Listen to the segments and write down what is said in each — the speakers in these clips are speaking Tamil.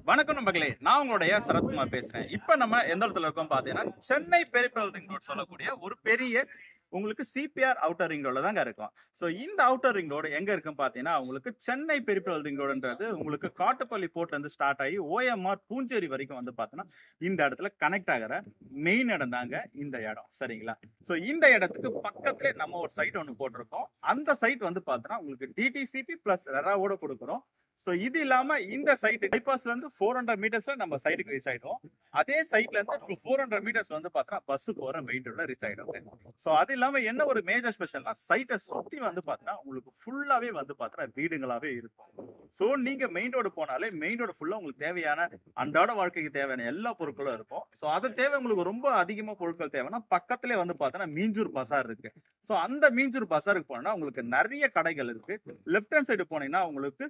வணக்கம் நண்பர்களே, நான் உங்களுடைய சரத்குமார் பேசுறேன். இப்ப நம்ம எந்த இடத்துல இருக்கோம் பாத்தீங்கன்னா, சென்னை பெரிஃபெரல் ரிங் ரோட் சொல்லக்கூடிய ஒரு பெரிய உங்களுக்கு சிபிஆர் அவுட்டர் ரிங் ரோட்ல தாங்க இருக்கும். சோ இந்த அவுட்டர் ரிங் ரோடு எங்க இருக்குன்னு பாத்தீங்கன்னா, உங்களுக்கு சென்னை பெரிஃபெரல் ரிங் ரோடுன்றது உங்களுக்கு காட்டுப்பள்ளி போர்ட்ல இருந்து ஸ்டார்ட் ஆகி ஓஎம்ஆர் பூஞ்சேரி வரைக்கும் வந்து பாத்தீங்கன்னா, இந்த இடத்துல கனெக்ட் ஆகுற மெயின் இடம் தாங்க இந்த இடம். சரிங்களா? சோ இந்த இடத்துக்கு பக்கத்திலே நம்ம ஒரு சைட் ஒன்னு போட்டிருக்கோம். அந்த சைட் வந்து பாத்தீங்கன்னா, உங்களுக்கு டிடிசிபி பிளஸ் ரெராவோட கொடுக்குறோம். சோ இது இல்லாம இந்த சைட் பைபாஸ்ல இருந்து 400 மீட்டர்ஸ்ல நம்ம சைட்டுக்கு ரீச் ஆயிடும். அதே சைட்ல இருந்து 400 மீட்டர்ஸ் வந்து பார்த்தா பஸ் போற மெயின் ரோட்ல ரீச் ஆயிடும். சோ அது இல்லாம என்ன ஒரு மேஜர் ஸ்பெஷல்னா சைட்டை சுத்தி வந்து பார்த்தா உங்களுக்கு ஃபுல்லாவே வந்து பார்த்தா வீடுங்களாவே இருக்கும். சோ நீங்க மெயின் ரோடு போனாலே மெயின் ரோடு ஃபுல்லா உங்களுக்கு தேவையான அன்றாட வாழ்க்கைக்கு தேவையான எல்லா பொருட்களும் இருக்கும். சோ அது தேவை உங்களுக்கு ரொம்ப அதிகமா பொருட்கள் தேவைன்னா பக்கத்திலே வந்து பார்த்தா மீஞ்சூர் பசார் இருக்கு. சோ அந்த மீஞ்சூர் பசாருக்கு போனா உங்களுக்கு நிறைய கடைகள் இருக்கு. லெஃப்ட் ஹேண்ட் சைடு போனீங்கன்னா உங்களுக்கு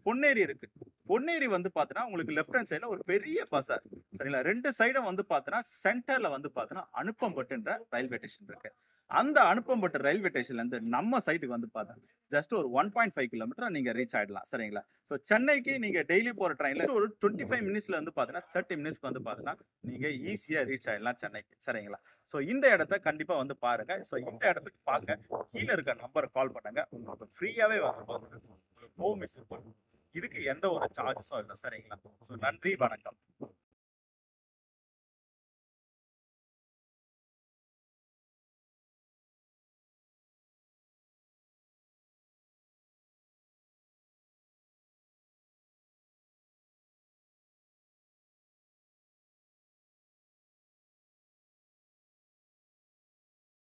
பொன்னேரி இருக்கு. பொன்னேரி வந்து பாத்தீங்கன்னா உங்களுக்கு லெஃப்ட் ஹேண்ட் சைடுல ஒரு பெரிய பசார். சரிங்களா? 2 சைடும் வந்து பாத்தீங்கன்னா சென்டர்ல வந்து பாத்தீங்கன்னா அனுப்பம்பட்டுன்ற ரயில்வே ஸ்டேஷன் இருக்கு. அந்த அனுப்பம்பட்டு ரயில்வே ஸ்டேஷன்ல இருந்து நம்ம சைட்டுக்கு வந்து பார்த்தா ஜஸ்ட் ஒரு 1.5 கிலோமீட்டர் நீங்க ரீச் ஆயிடலாம். சரிங்களா? சோ சென்னைக்கு நீங்க டெய்லி போற ட்ரெயின்ல ஒரு 25 மினிட்ஸ்ல வந்து பாத்தீங்கன்னா 30 மினிட்ஸ்க்கு வந்து பாத்தீங்கன்னா நீங்க ஈஸியா ரீச் ஆயிடலாம் சென்னைக்கு. சரிங்களா? சோ இந்த இடத்த கண்டிப்பா வந்து பாருங்க. சோ இந்த இடத்துக்கு பார்க்க கீழ இருக்க நம்பர் கால் பண்ணுங்க. உங்களுக்கு ஃப்ரீயாவே வந்து பாத்தீங்கன்னா உங்களுக்கு ஹோம் விசிட் பண்ணுங்க. இதுக்கு எந்த ஒரு சார்ஜஸும் இல்ல. சரிங்களா? சோ நன்றி, வணக்கம்.